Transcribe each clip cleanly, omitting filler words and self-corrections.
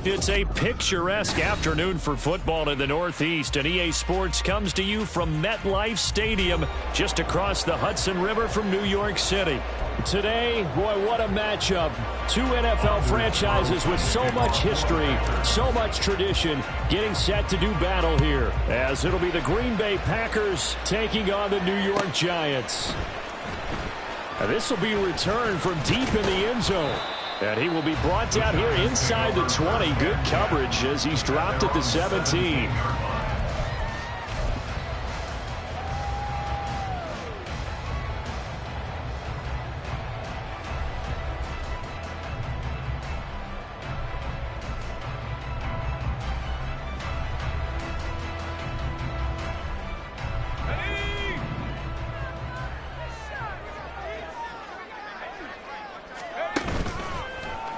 It's a picturesque afternoon for football in the Northeast, and EA Sports comes to you from MetLife Stadium, just across the Hudson River from New York City. Today, boy, what a matchup. Two NFL franchises with so much history, so much tradition, getting set to do battle here, as it'll be the Green Bay Packers taking on the New York Giants. This will be a return from deep in the end zone. And he will be brought down here inside the 20. Good coverage as he's dropped at the 17.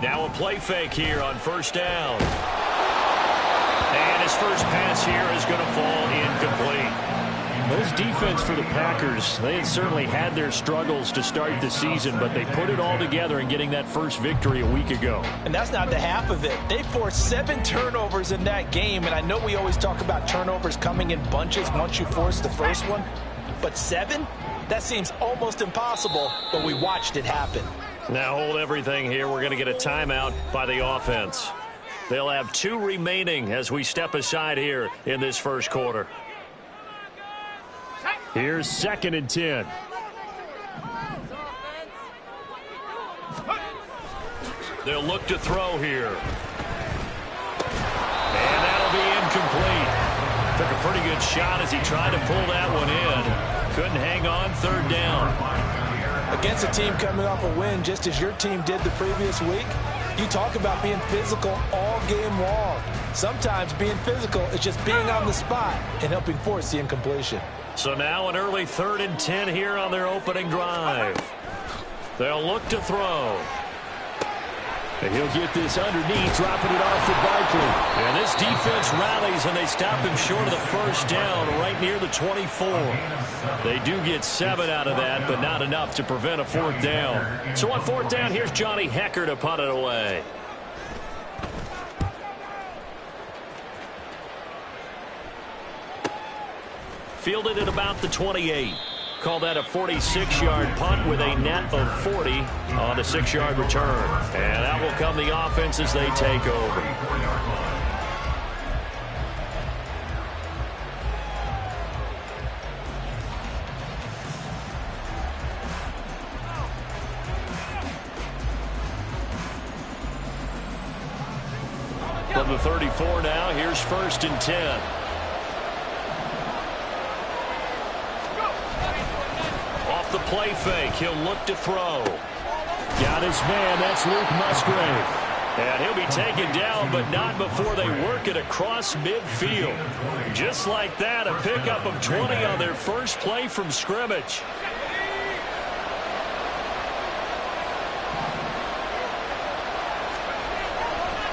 Now a play fake here on first down. And his first pass here is going to fall incomplete. This defense for the Packers, they had certainly had their struggles to start the season, but they put it all together in getting that first victory a week ago. And that's not the half of it. They forced 7 turnovers in that game, and I know we always talk about turnovers coming in bunches once you force the first one, but 7? That seems almost impossible, but we watched it happen. Now hold everything here. We're going to get a timeout by the offense. They'll have 2 remaining as we step aside here in this first quarter. Here's 2nd and 10. They'll look to throw here. And that'll be incomplete. Took a pretty good shot as he tried to pull that one in. Couldn't hang on, 3rd down. Against a team coming off a win just as your team did the previous week, you talk about being physical all game long. Sometimes being physical is just being on the spot and helping force the incompletion. So now an early 3rd and 10 here on their opening drive. They'll look to throw. And he'll get this underneath, dropping it off for Barkley. And this defense rallies, and they stop him short of the first down right near the 24. They do get 7 out of that, but not enough to prevent a 4th down. So on 4th down, here's Johnny Hecker to punt it away. Fielded at about the 28. Call that a 46-yard punt with a net of 40 on a 6-yard return. And that will come the offense as they take over. From the 34 now, here's 1st and 10. The play fake. He'll look to throw. Got his man. That's Luke Musgrave. And he'll be taken down, but not before they work it across midfield. Just like that, a pickup of 20 on their first play from scrimmage.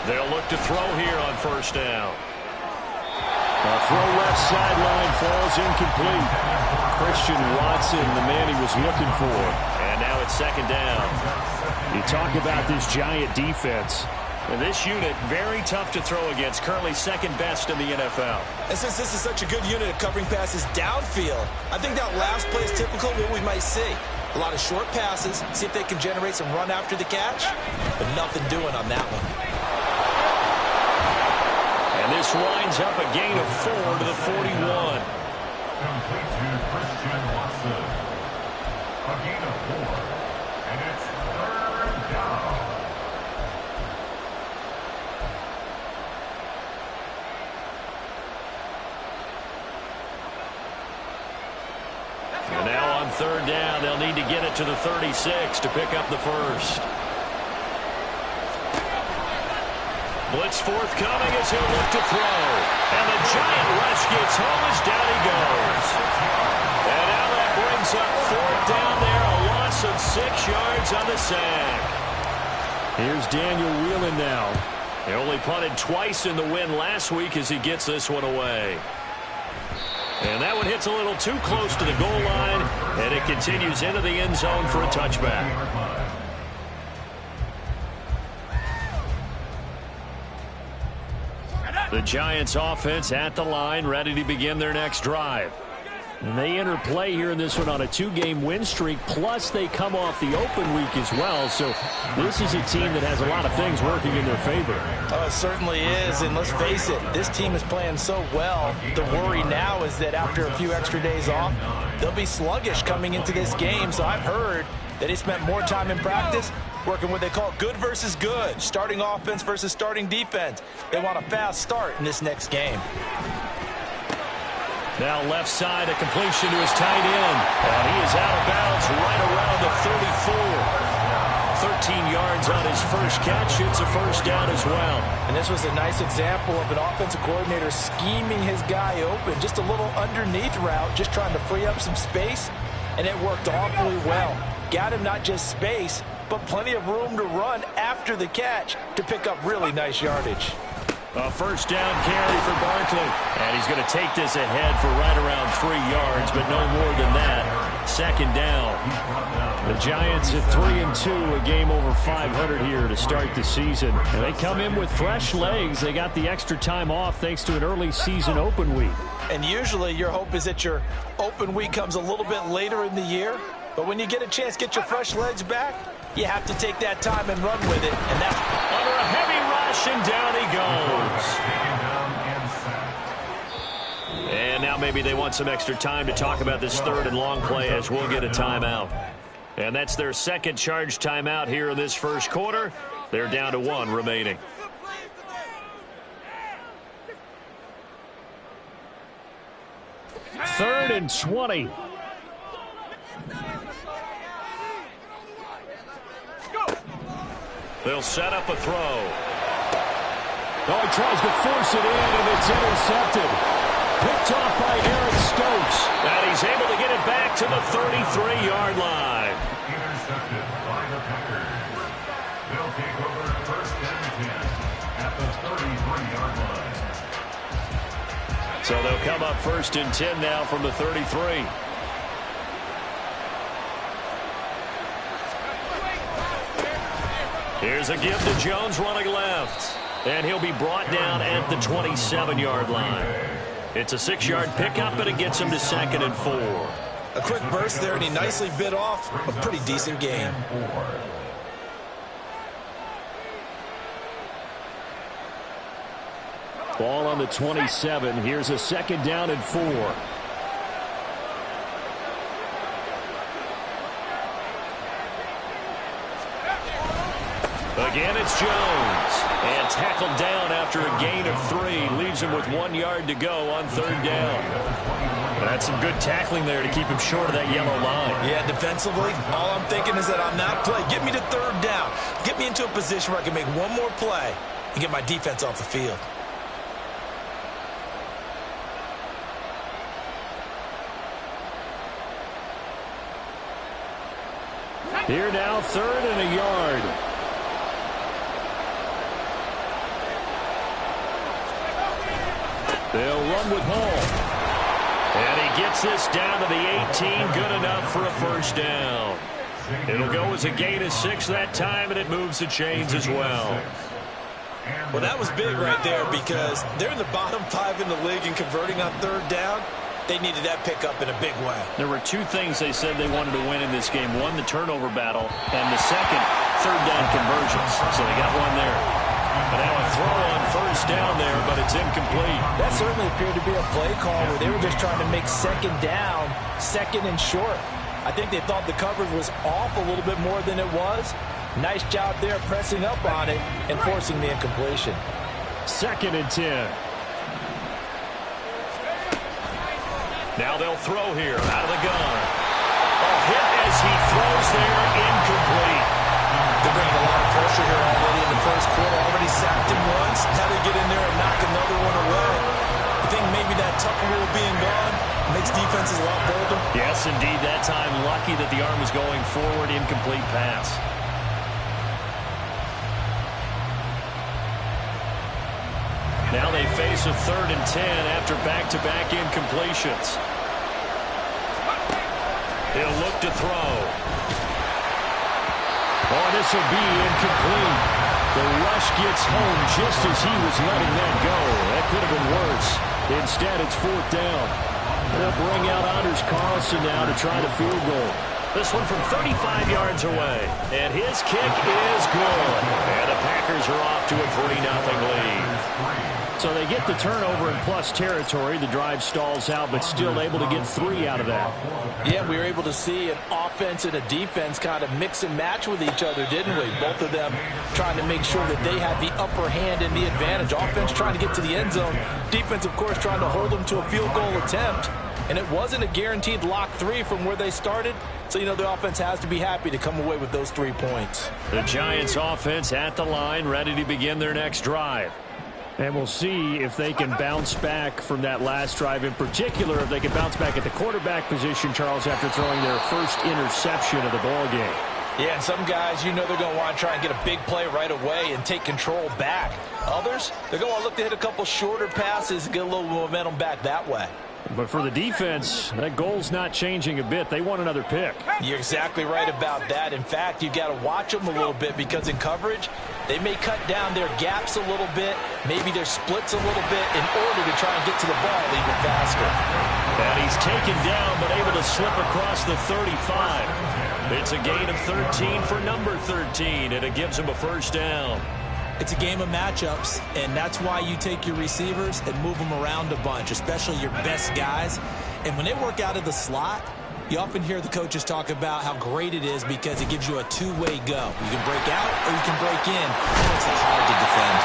They'll look to throw here on 1st down. A throw left sideline falls incomplete. Christian Watson, the man he was looking for. And now it's 2nd down. You talk about this Giant defense. And this unit, very tough to throw against. Currently 2nd best in the NFL. And since this is such a good unit at covering passes downfield, I think that last play is typical of what we might see. A lot of short passes, see if they can generate some run after the catch. But nothing doing on that one. And this winds up a gain of 4 to the 41. Complete to Christian Watson. A gain of 4. And it's 3rd down. And now on 3rd down, they'll need to get it to the 36 to pick up the first. Blitz forthcoming as he'll look to throw. And the Giant rush gets home as down he goes. And now that brings up 4th down there, a loss of 6 yards on the sack. Here's Daniel Whelan now. He only punted twice in the win last week as he gets this one away. And that one hits a little too close to the goal line, and it continues into the end zone for a touchback. The Giants offense at the line, ready to begin their next drive. And they enter play here in this one on a 2-game win streak, plus they come off the open week as well. So this is a team that has a lot of things working in their favor. Oh, it certainly is, and let's face it, this team is playing so well. The worry now is that after a few extra days off, they'll be sluggish coming into this game. So I've heard that they spent more time in practice working what they call good versus good, starting offense versus starting defense. They want a fast start in this next game. Now left side, a completion to his tight end. And he is out of bounds right around the 34. 13 yards on his first catch. It's a first down as well. And this was a nice example of an offensive coordinator scheming his guy open. Just a little underneath route, just trying to free up some space. And it worked awfully well. Got him not just space, but plenty of room to run after the catch to pick up really nice yardage. A first down carry for Barkley. And he's going to take this ahead for right around 3 yards, but no more than that. Second down. The Giants at 3-2, a game over 500 here to start the season. And they come in with fresh legs. They got the extra time off thanks to an early season open week. And usually your hope is that your open week comes a little bit later in the year. But when you get a chance to get your fresh legs back, you have to take that time and run with it. And that's under a heavy rush, and down he goes. And now maybe they want some extra time to talk about this third and long play as we'll get a timeout. And that's their second charge timeout here in this first quarter. They're down to 1 remaining. Third and 20. They'll set up a throw. Oh, he tries to force it in, and it's intercepted. Picked off by Eric Stokes. And he's able to get it back to the 33-yard line. Intercepted by the Packers. They'll take over first and 10 at the 33-yard line. So they'll come up first and 10 now from the 33. Here's a give to Jones running left. And he'll be brought down at the 27-yard line. It's a 6-yard pickup, and it gets him to second and 4. a quick burst there, and he nicely bit off a pretty decent gain. Ball on the 27. Here's a second down and 4. Again, it's Jones. And tackled down after a gain of 3. Leaves him with 1 yard to go on third down. That's some good tackling there to keep him short of that yellow line. Yeah, defensively, all I'm thinking is that on that play, get me to third down. Get me into a position where I can make one more play and get my defense off the field. Here now, third and a yard. They'll run with Hall. And he gets this down to the 18. Good enough for a first down. It'll go as a gain of 6 that time, and it moves the chains as well. Well, that was big right there because they're in the bottom 5 in the league in converting on third down. They needed that pickup in a big way. There were 2 things they said they wanted to win in this game. One, the turnover battle, and the second, third down conversions. So they got one there. But now a throw on first down there, but it's incomplete. That certainly appeared to be a play call where they were just trying to make second down, second and short. I think they thought the coverage was off a little bit more than it was. Nice job there pressing up on it and forcing the incompletion. Second and 10. Now they'll throw here out of the gun. A hit as he throws there, incomplete. They're bringing a lot of pressure here already in the first quarter. Already sacked him once. Had to get in there and knock another one away. I think maybe that Tucker rule being gone makes defenses a lot bolder. Yes, indeed. That time, lucky that the arm was going forward. Incomplete pass. Now they face a third and 10 after back-to-back incompletions. He'll look to throw. Oh, this will be incomplete. The rush gets home just as he was letting that go. That could have been worse. Instead, it's 4th down. They'll bring out Anders Carlson now to try the field goal. This one from 35 yards away. And his kick is good. And the Packers are off to a 3-0 lead. So they get the turnover in plus territory. The drive stalls out, but still able to get 3 out of that. Yeah, we were able to see an offense and a defense kind of mix and match with each other, didn't we? Both of them trying to make sure that they had the upper hand and the advantage. Offense trying to get to the end zone. Defense, of course, trying to hold them to a field goal attempt. And it wasn't a guaranteed lock 3 from where they started. So, you know, the offense has to be happy to come away with those 3 points. The Giants offense at the line, ready to begin their next drive. And we'll see if they can bounce back from that last drive, in particular, if they can bounce back at the quarterback position, Charles, after throwing their first interception of the ballgame. Yeah, and some guys, you know, they're going to want to try and get a big play right away and take control back. Others, they're going to look to hit a couple shorter passes and get a little momentum back that way. But for the defense, that goal's not changing a bit. They want another pick. You're exactly right about that. In fact, you've got to watch them a little bit because in coverage, they may cut down their gaps a little bit, maybe their splits a little bit in order to try and get to the ball even faster. And he's taken down but able to slip across the 35. It's a gain of 13 for number 13, and it gives him a first down. It's a game of matchups, and that's why you take your receivers and move them around a bunch, especially your best guys. And when they work out of the slot, you often hear the coaches talk about how great it is because it gives you a two-way go. You can break out or you can break in. It makes it hard to defend.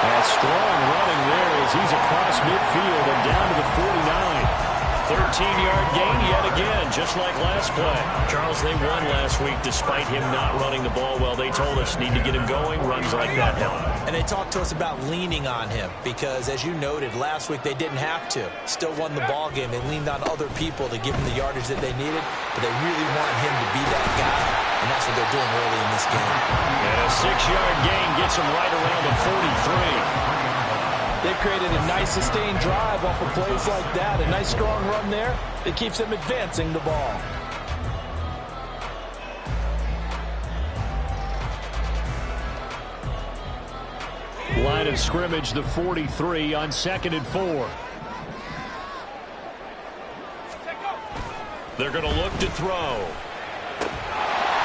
That strong running there as he's across midfield and down to the 49. 13-yard gain yet again, just like last play. Charles, they won last week despite him not running the ball well. They told us need to get him going. Runs like that help. And they talked to us about leaning on him because, as you noted, last week they didn't have to. Still won the ball game. They leaned on other people to give him the yardage that they needed, but they really want him to be that guy, and that's what they're doing early in this game. And a 6-yard gain gets him right around the 43. They've created a nice sustained drive off of plays like that. A nice strong run there that keeps them advancing the ball. Line of scrimmage, the 43 on 2nd and 4. They're going to look to throw.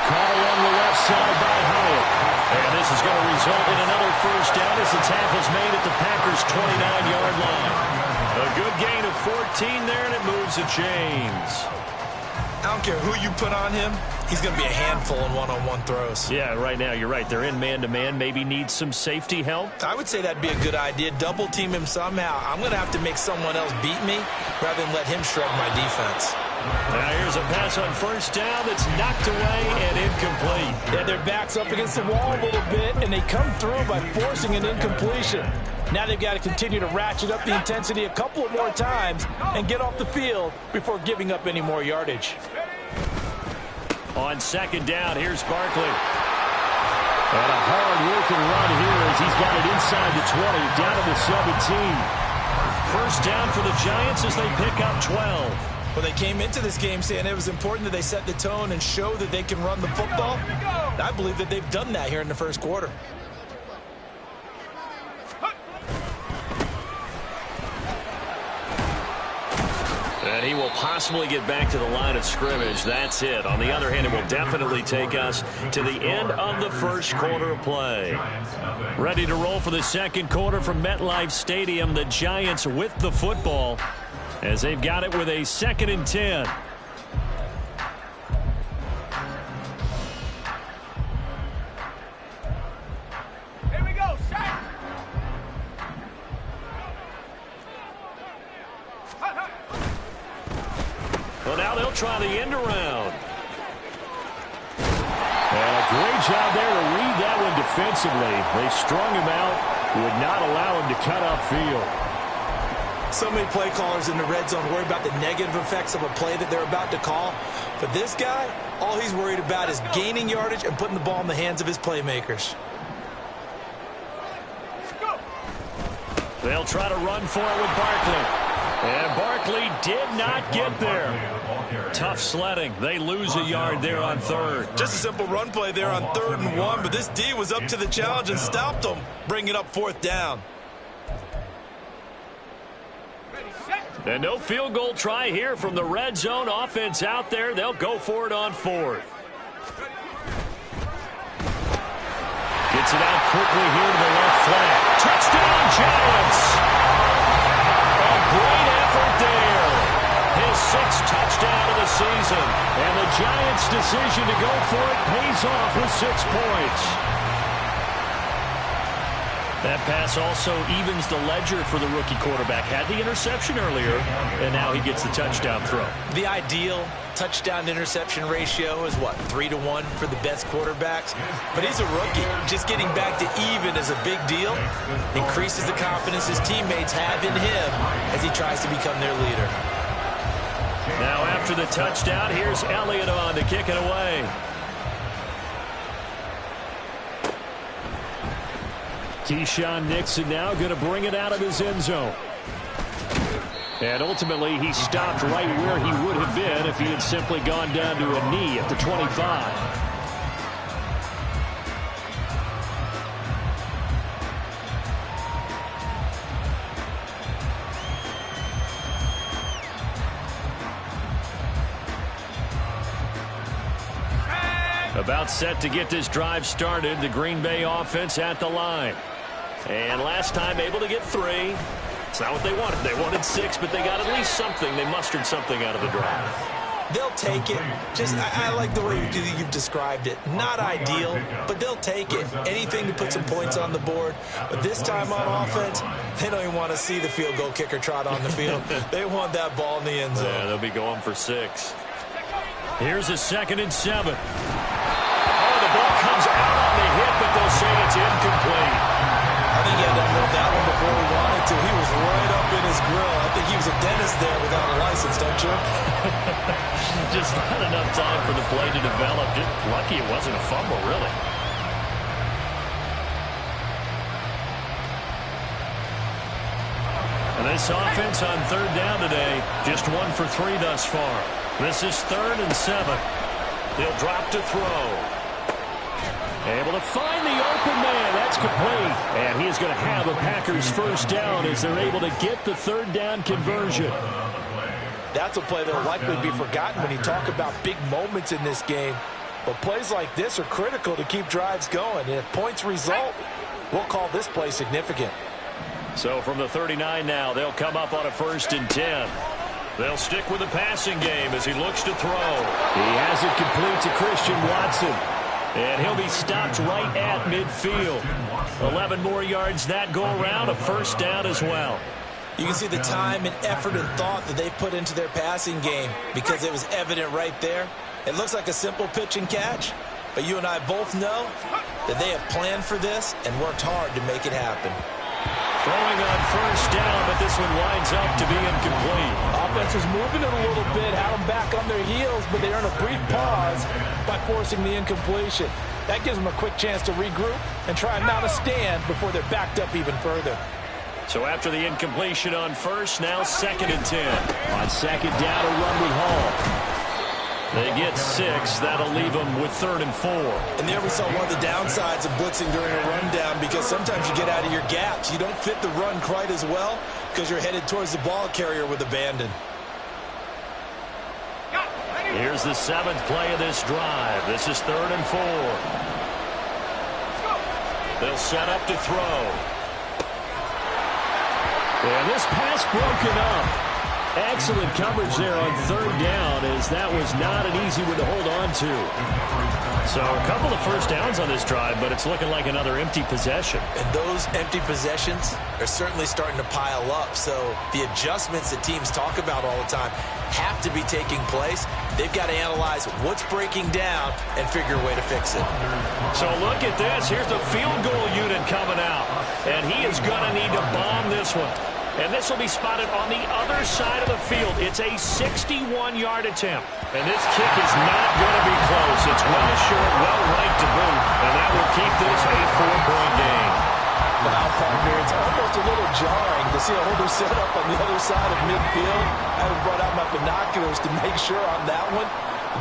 Caught along the left side by Hyatt. And this is going to result in another first down as the tackle's made at the Packers' 29-yard line. A good gain of 14 there, and it moves the chains. I don't care who you put on him. He's going to be a handful in one-on-one throws. Yeah, right now, you're right. They're in man-to-man. Maybe need some safety help. I would say that'd be a good idea. Double team him somehow. I'm going to have to make someone else beat me rather than let him shred my defense. Now here's a pass on first down that's knocked away and incomplete. Yeah, their back's up against the wall a little bit, and they come through by forcing an incompletion. Now they've got to continue to ratchet up the intensity a couple of more times and get off the field before giving up any more yardage. On 2nd down, here's Barkley. And a hard-working run here as he's got it inside the 20, down to the 17. First down for the Giants as they pick up 12. Well, they came into this game saying it was important that they set the tone and show that they can run the football. I believe that they've done that here in the first quarter. And he will possibly get back to the line of scrimmage. That's it. On the other hand, it will definitely take us to the end of the first quarter of play. Ready to roll for the second quarter from MetLife Stadium. The Giants with the football as they've got it with a 2nd and 10. Here we go, shot. Well, now they'll try the end around. And a great job there to read that one defensively. They strung him out, would not allow him to cut upfield. So many play callers in the red zone worry about the negative effects of a play that they're about to call. But this guy, all he's worried about is gaining yardage and putting the ball in the hands of his playmakers. They'll try to run for it with Barkley. And Barkley did not get there. Tough sledding. They lose a yard there on third. Just a simple run play there on 3rd and 1, but this D was up to the challenge and stopped them, bringing up 4th down. And no field goal try here from the red zone. Offense out there. They'll go for it on 4th. Gets it out quickly here to the left flank. Touchdown, Giants! A great effort there. His 6th touchdown of the season. And the Giants' decision to go for it pays off with 6 points. That pass also evens the ledger for the rookie quarterback. Had the interception earlier, and now he gets the touchdown throw. The ideal touchdown-interception ratio is, what, 3-to-1 for the best quarterbacks? But he's a rookie. Just getting back to even is a big deal. Increases the confidence his teammates have in him as he tries to become their leader. Now after the touchdown, here's Elliott on to kick it away. Keyshawn Nixon now going to bring it out of his end zone. And ultimately, he stopped right where he would have been if he had simply gone down to a knee at the 25. About set to get this drive started. The Green Bay offense at the line. And last time able to get 3. It's not what they wanted. They wanted 6, but they got at least something. They mustered something out of the drive. They'll take it. I like the way you've described it. Not ideal, but they'll take it. Anything to put some points on the board. But this time on offense, they don't even want to see the field goal kicker trot on the field. They want that ball in the end zone. Yeah, they'll be going for 6. Here's a 2nd and 7. The ball comes out on the hit, but they'll say it's incomplete. I think he had to unload that one before he wanted to. He was right up in his grill. I think he was a dentist there without a license, don't you? Just not enough time for the play to develop. Just lucky it wasn't a fumble, really. And this offense on 3rd down today, just 1 for 3 thus far. This is 3rd and 7. They'll drop to throw. Able to find the open man. That's complete. And he is going to have a Packers 1st down as they're able to get the 3rd down conversion. That's a play that will likely be forgotten when you talk about big moments in this game. But plays like this are critical to keep drives going. And if points result, we'll call this play significant. So from the 39 now, they'll come up on a 1st and 10. They'll stick with the passing game as he looks to throw. He has it complete to Christian Watson. And he'll be stopped right at midfield. 11 more yards that go around, a 1st down as well. You can see the time and effort and thought that they put into their passing game because it was evident right there. It looks like a simple pitch and catch, but you and I both know that they have planned for this and worked hard to make it happen. Throwing on 1st down, but this one winds up to be incomplete. Offense was moving it a little bit, had them back on their heels, but they earn a brief pause by forcing the incompletion. That gives them a quick chance to regroup and try and mount a stand before they're backed up even further. So after the incompletion on 1st, now 2nd and 10. On 2nd down, a run with Hall. They get 6. That'll leave them with 3rd and 4. And there we saw one of the downsides of blitzing during a rundown because sometimes you get out of your gaps. You don't fit the run quite as well because you're headed towards the ball carrier with abandon. Here's the 7th play of this drive. This is 3rd and 4. They'll set up to throw. And this pass broken up. Excellent coverage there on 3rd down as that was not an easy one to hold on to. So a couple of 1st downs on this drive, but it's looking like another empty possession. And those empty possessions are certainly starting to pile up. So the adjustments that teams talk about all the time have to be taking place. They've got to analyze what's breaking down and figure a way to fix it. So look at this. Here's the field goal unit coming out. And he is going to need to bomb this one. And this will be spotted on the other side of the field. It's a 61-yard attempt. And this kick is not going to be close. It's well short, well right to boot. And that will keep this a 4-point game. Wow, partner, it's almost a little jarring to see a holder set up on the other side of midfield. I haven't brought out my binoculars to make sure on that one.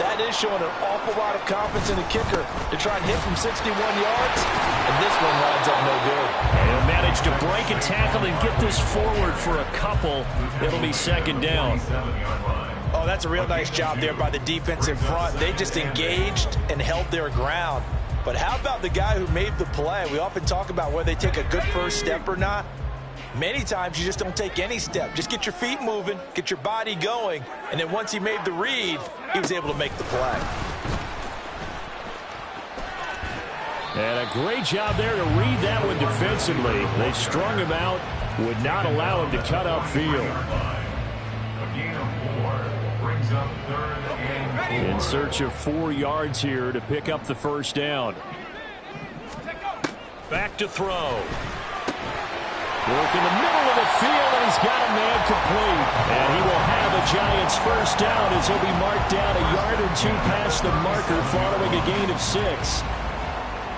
That is showing an awful lot of confidence in the kicker to try and hit from 61 yards, and this one winds up no good. And he'll manage to break a tackle and get this forward for a couple. It'll be second down. Oh, that's a real nice job there by the defensive front. They just engaged and held their ground. But how about the guy who made the play? We often talk about whether they take a good first step or not. Many times you just don't take any step. Just get your feet moving, get your body going, and then once he made the read, he was able to make the play. And a great job there to read that one defensively. They strung him out, would not allow him to cut upfield. A gain of 4 brings up 3rd and In search of 4 yards here to pick up the first down. Back to throw. Work in the middle of the field, and he's got a man complete. And he will have a Giants first down as he'll be marked down a yard or two past the marker following a gain of 6.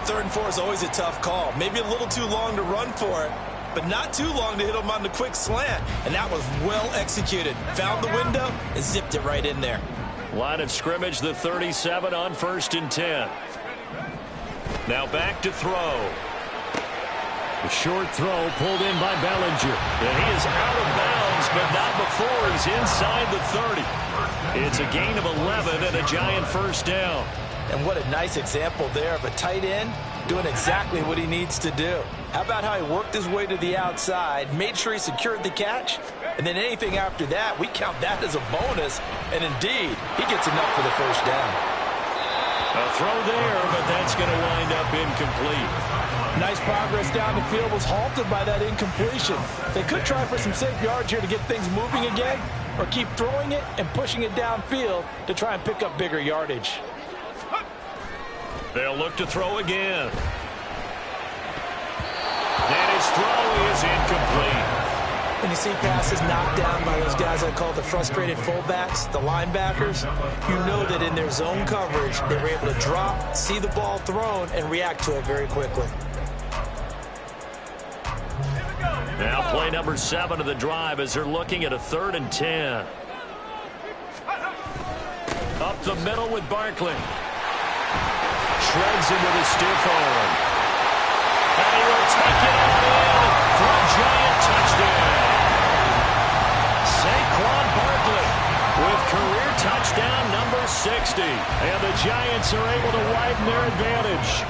3rd and 4 is always a tough call. Maybe a little too long to run for it, but not too long to hit him on the quick slant. And that was well executed. Found the window and zipped it right in there. Line of scrimmage, the 37 on 1st and 10. Now back to throw. A short throw pulled in by Bellinger. And he is out of bounds, but not before he's inside the 30. It's a gain of 11 and a Giant first down. And what a nice example there of a tight end doing exactly what he needs to do. How about how he worked his way to the outside, made sure he secured the catch, and then anything after that, we count that as a bonus. And indeed, he gets enough for the first down. A throw there, but that's going to wind up incomplete. Nice progress down the field was halted by that incompletion. They could try for some safe yards here to get things moving again, or keep throwing it and pushing it downfield to try and pick up bigger yardage. They'll look to throw again. And his throw is incomplete. And you see passes knocked down by those guys I call the frustrated fullbacks, the linebackers. You know that in their zone coverage, they were able to drop, see the ball thrown, and react to it very quickly. Now play number 7 of the drive as they're looking at a 3rd and 10. Up the middle with Barkley. Shreds him with a stiff arm. And he will take it all in for a Giant touchdown. Saquon Barkley with career touchdown number 60. And the Giants are able to widen their advantage.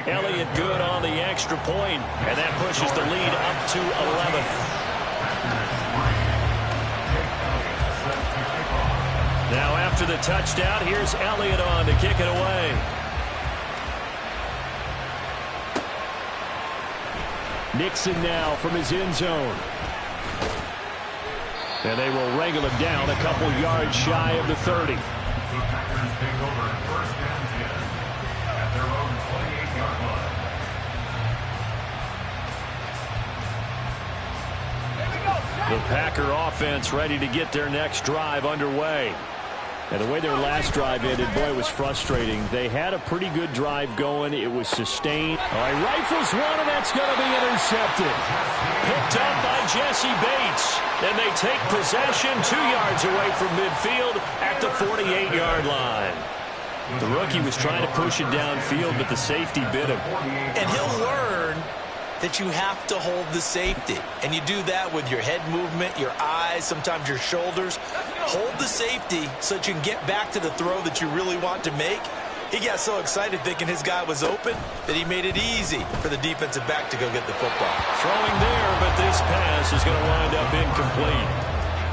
Elliott good on the extra point, and that pushes the lead up to 11. Now after the touchdown, here's Elliott on to kick it away. Nixon now from his end zone. And they will wrangle him down a couple yards shy of the 30. The Packers take over 1st and 10 at their own 28-yard line. The Packer offense ready to get their next drive underway. And the way their last drive ended, boy, it was frustrating. They had a pretty good drive going. It was sustained. All right, rifles one, and that's going to be intercepted. Picked up by Jesse Bates. And they take possession 2 yards away from midfield at the 48-yard line. The rookie was trying to push it downfield, but the safety bit him. And he'll learn that you have to hold the safety. And you do that with your head movement, your eyes, sometimes your shoulders. Hold the safety so that you can get back to the throw that you really want to make. He got so excited thinking his guy was open that he made it easy for the defensive back to go get the football. Throwing there, but this pass is going to wind up incomplete.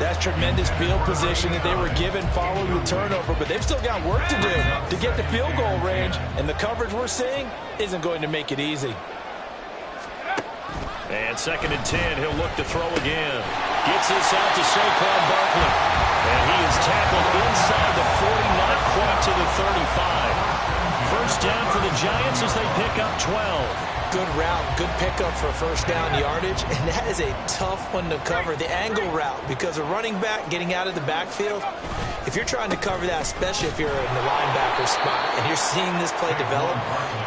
That's tremendous field position that they were given following the turnover, but they've still got work to do to get the field goal range, and the coverage we're seeing isn't going to make it easy. And 2nd and 10, he'll look to throw again. Gets this out to Saquon Barkley. And he is tackled inside the 40, not quite to the 35. First down for the Giants as they pick up 12. Good route, good pickup for first down yardage, and that is a tough one to cover, the angle route, because a running back getting out of the backfield, If you're trying to cover that, especially if you're in the linebacker spot and you're seeing this play develop,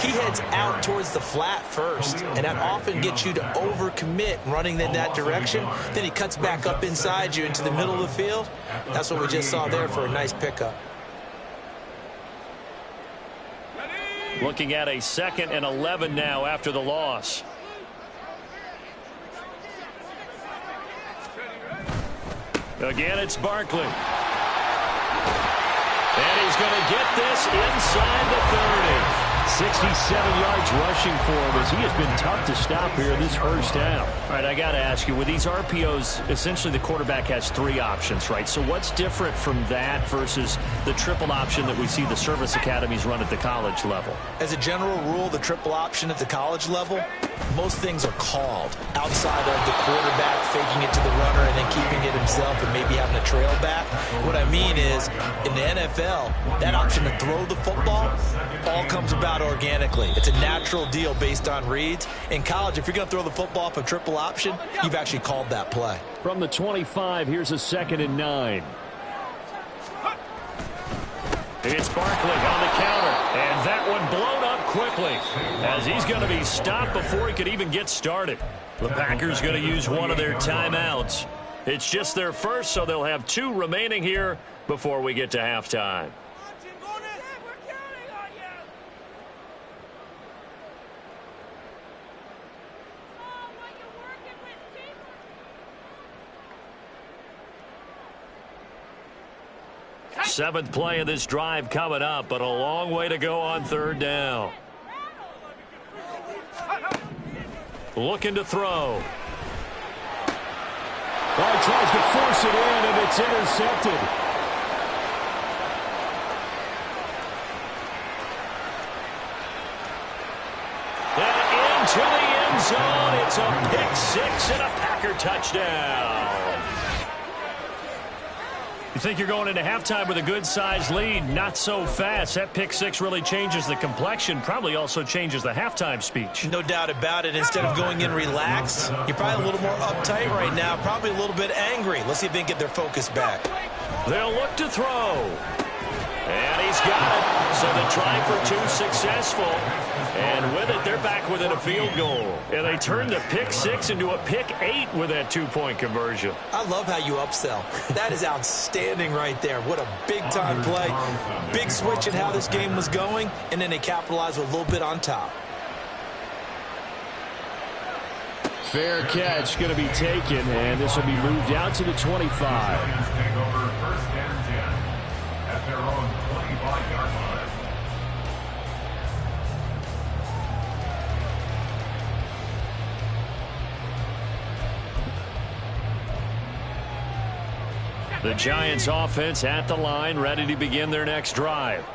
he heads out towards the flat first, and that often gets you to overcommit running in that direction. Then he cuts back up inside you into the middle of the field. That's what we just saw there for a nice pickup. Looking at a 2nd and 11 now after the loss. Again, it's Barkley. And he's going to get this inside the 30. 67 yards rushing for him as he has been tough to stop here in this first half. All right, I got to ask you, with these RPOs, essentially the quarterback has 3 options, right? So what's different from that versus the triple option that we see the service academies run at the college level? As a general rule, the triple option at the college level, most things are called outside of the quarterback faking it to the runner and then keeping it himself and maybe having a trail back. What I mean is, in the NFL, that option to throw the football all comes about organically. It's a natural deal based on reads. In college, if you're going to throw the football off a triple option, you've actually called that play. From the 25, here's a 2nd and 9. It's Barkley on the counter, and that one blown up quickly as he's going to be stopped before he could even get started. The Packers going to use one of their timeouts. It's just their first, so they'll have 2 remaining here before we get to halftime. Seventh play of this drive coming up, but a long way to go on 3rd down. Looking to throw. Well, he tries to force it in, and it's intercepted. And into the end zone. It's a pick 6 and a Packer touchdown. You think you're going into halftime with a good-sized lead? Not so fast. That pick 6 really changes the complexion, probably also changes the halftime speech. No doubt about it. Instead of going in relaxed, you're probably a little more uptight right now, probably a little bit angry. Let's see if they can get their focus back. They'll look to throw. And he's got it. So the try for 2 successful. And with it, they're back within a field goal. And they turn the pick 6 into a pick 8 with that 2-point conversion. I love how you upsell. That is outstanding right there. What a big-time play. Big switch in how this game was going, and then they capitalized with a little bit on top. Fair catch going to be taken, and this will be moved out to the 25. Take over 1st and 10 at their own 25-yard line. The Giants offense at the line, ready to begin their next drive.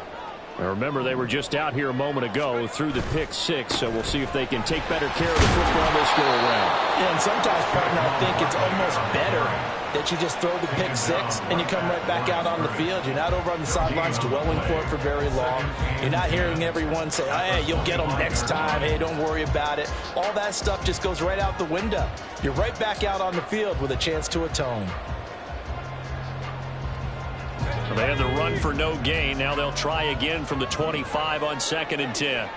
Now remember, they were just out here a moment ago through the pick 6, so we'll see if they can take better care of the football this go around. Yeah, and sometimes, partner, I think it's almost better that you just throw the pick 6 and you come right back out on the field. You're not over on the sidelines dwelling for it for very long. You're not hearing everyone say, oh, hey, you'll get them next time. Hey, don't worry about it. All that stuff just goes right out the window. You're right back out on the field with a chance to atone. They had the run for no gain. Now they'll try again from the 25 on 2nd and 10.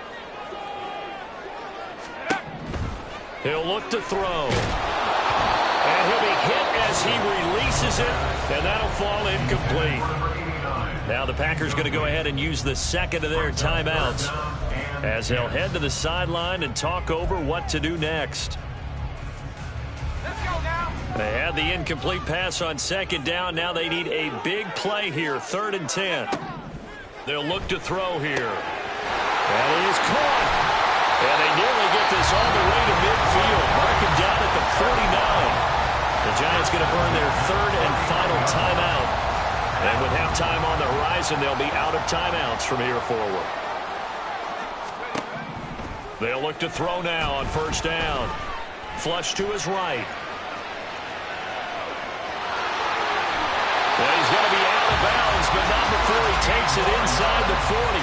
He'll look to throw. And he'll be hit as he releases it, and that'll fall incomplete. Now the Packers going to go ahead and use the 2nd of their timeouts as they'll head to the sideline and talk over what to do next. They had the incomplete pass on 2nd down. Now they need a big play here, 3rd and 10. They'll look to throw here. And he is caught. And they nearly get this all the way to midfield. Mark him down at the 49. The Giants going to burn their 3rd and final timeout. And with halftime on the horizon, they'll be out of timeouts from here forward. They'll look to throw now on 1st down. Flush to his right. Well, he's going to be out of bounds, but not before he takes it inside the 40.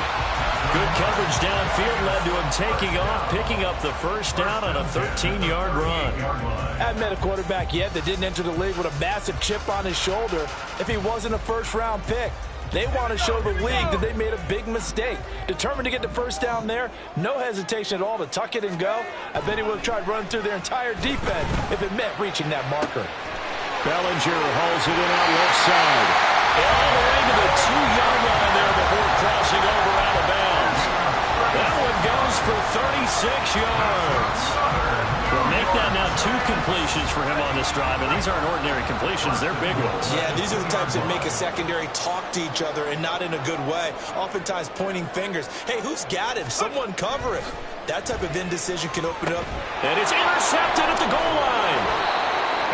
Good coverage downfield led to him taking off, picking up the first down on a 13-yard run. I haven't met a quarterback yet that didn't enter the league with a massive chip on his shoulder if he wasn't a first-round pick. They want to show the league that they made a big mistake. Determined to get the first down there, no hesitation at all to tuck it and go. I bet he would have tried running through their entire defense if it meant reaching that marker. Bellinger hauls it in on left side. All the way to the 2-yard line there before crossing over out of bounds. That one goes for 36 yards. Well, make that now 2 completions for him on this drive, and these aren't ordinary completions. They're big ones. Yeah, these are the types that make a secondary talk to each other and not in a good way. Oftentimes pointing fingers. Hey, who's got him? Someone cover it. That type of indecision can open up. And it's intercepted at the goal line.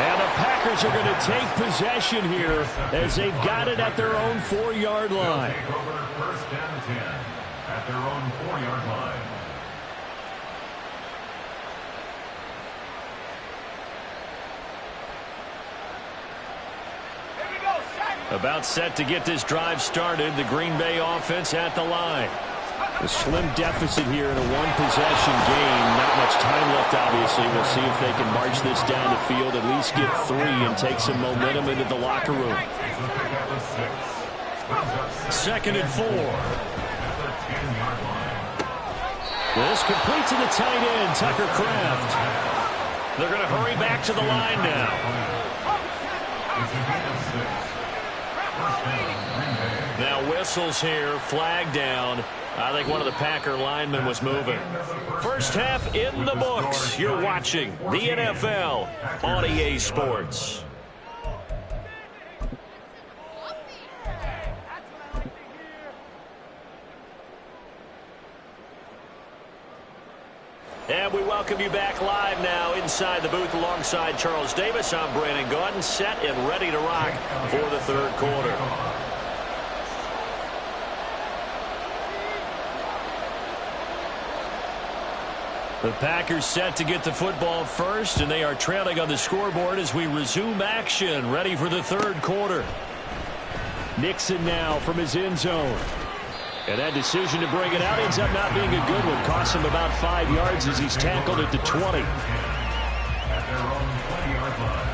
And the Packers are going to take possession here as they've got it at their own 4-yard line. Take over first and 10 at their own 4-yard line. About set to get this drive started. The Green Bay offense at the line. A slim deficit here in a one-possession game. Not much time left, obviously. We'll see if they can march this down the field, at least get 3 and take some momentum into the locker room. 2nd and 4. This complete to the tight end, Tucker Kraft. They're going to hurry back to the line now. Now whistles here, flag down. I think one of the Packer linemen was moving. First half in the books. You're watching the NFL on EA Sports. And we welcome you back live now inside the booth alongside Charles Davis. I'm Brandon Gaudin, set and ready to rock for the 3rd quarter. The Packers set to get the football first, and they are trailing on the scoreboard as we resume action, ready for the 3rd quarter. Nixon now from his end zone. And that decision to bring it out ends up not being a good one. Costs him about 5 yards as he's tackled at the 20. At their own 20-yard line.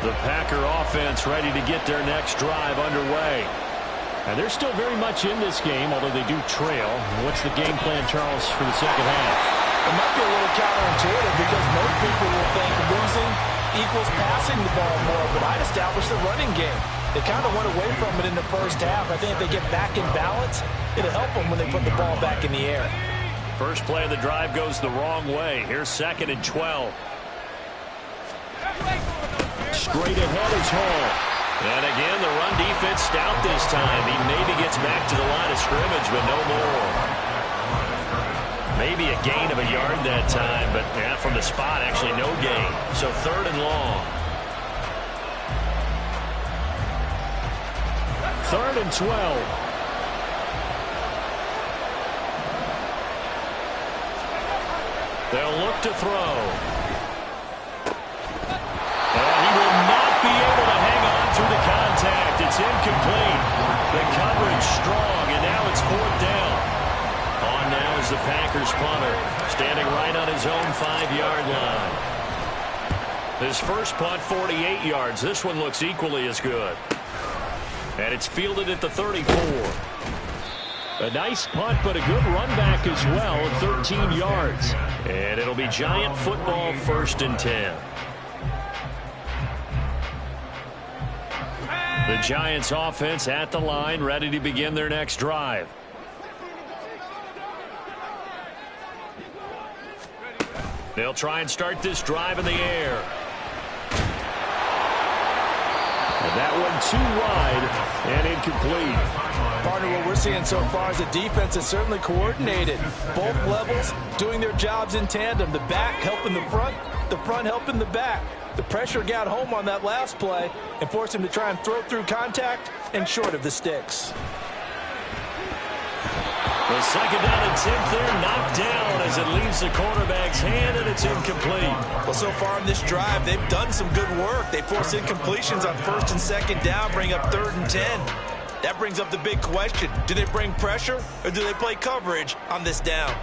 The Packer offense ready to get their next drive underway. And they're still very much in this game, although they do trail. What's the game plan, Charles, for the 2nd half? It might be a little counterintuitive because most people will think losing equals passing the ball more, but I'd establish the running game. They kind of went away from it in the first half. I think if they get back in balance, it'll help them when they put the ball back in the air. First play of the drive goes the wrong way. Here's 2nd and 12. Straight ahead is Hall. And again, the run defense stout this time. He maybe gets back to the line of scrimmage, but no more. Maybe a gain of a yard that time, but yeah, from the spot, actually no gain. So 3rd and long. 3rd and 12. They'll look to throw. And he will not be able to hang on through the contact. It's incomplete. The coverage strong, and now it's 4th down. On now is the Packers punter, standing right on his own 5-yard line. His first punt, 48 yards. This one looks equally as good. And it's fielded at the 34. A nice punt, but a good run back as well, 13 yards. And it'll be Giant football, 1st and 10. The Giants offense at the line, ready to begin their next drive. They'll try and start this drive in the air. And that one too wide and incomplete. Partner, what we're seeing so far is the defense is certainly coordinated. Both levels doing their jobs in tandem. The back helping the front helping the back. The pressure got home on that last play and forced him to try and throw through contact and short of the sticks. The second down attempt there knocked down as it leaves the quarterback's hand, and it's incomplete. Well, so far in this drive, they've done some good work. They force incompletions on first and second down, bring up 3rd and 10. That brings up the big question. Do they bring pressure or do they play coverage on this down?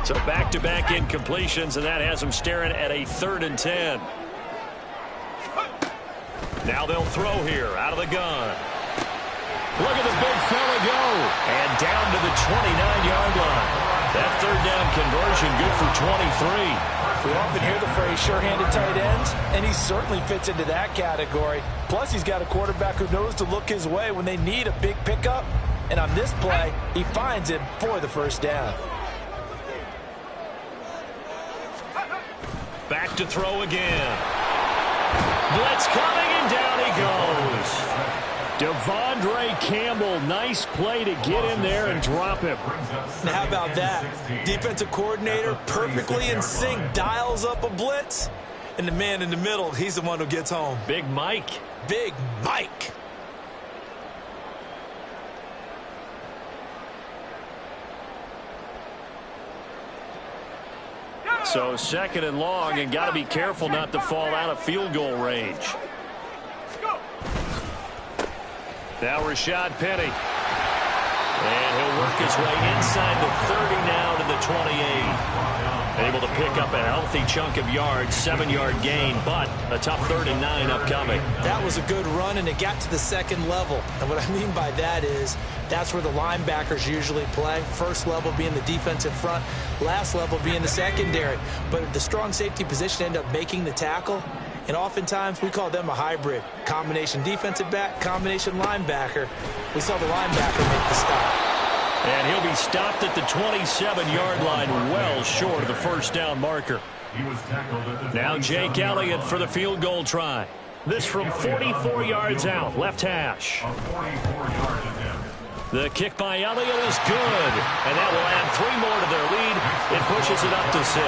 So back-to-back incompletions, and that has them staring at a 3rd and 10. Now they'll throw here out of the gun. Look at the big fella go. And down to the 29-yard line. That 3rd down conversion good for 23. We often hear the phrase sure-handed tight ends, and he certainly fits into that category. Plus, he's got a quarterback who knows to look his way when they need a big pickup. And on this play, he finds him for the 1st down. Back to throw again. Blitz coming, and down he goes. Devondre Campbell, nice play to get in there and drop him. Now, how about that? Defensive coordinator perfectly in sync, dials up a blitz. And the man in the middle, he's the one who gets home. Big Mike. Big Mike. So 2nd and long, and got to be careful not to fall out of field goal range. Now Rashad Penny. And he'll work his way inside the 30 now to the 28. Able to pick up a healthy chunk of yards, 7-yard gain, but a tough 3rd and 9 upcoming. That was a good run, and it got to the 2nd level. And what I mean by that is that's where the linebackers usually play. First level being the defensive front, last level being the secondary. But the strong safety position ended up making the tackle. And oftentimes we call them a hybrid. Combination defensive back, combination linebacker. We saw the linebacker make the stop. And he'll be stopped at the 27-yard line, well short of the 1st down marker. Now Jake Elliott for the field goal try. This from 44 yards out, left hash. The kick by Elliott is good, and that will add 3 more to their lead. It pushes it up to 6.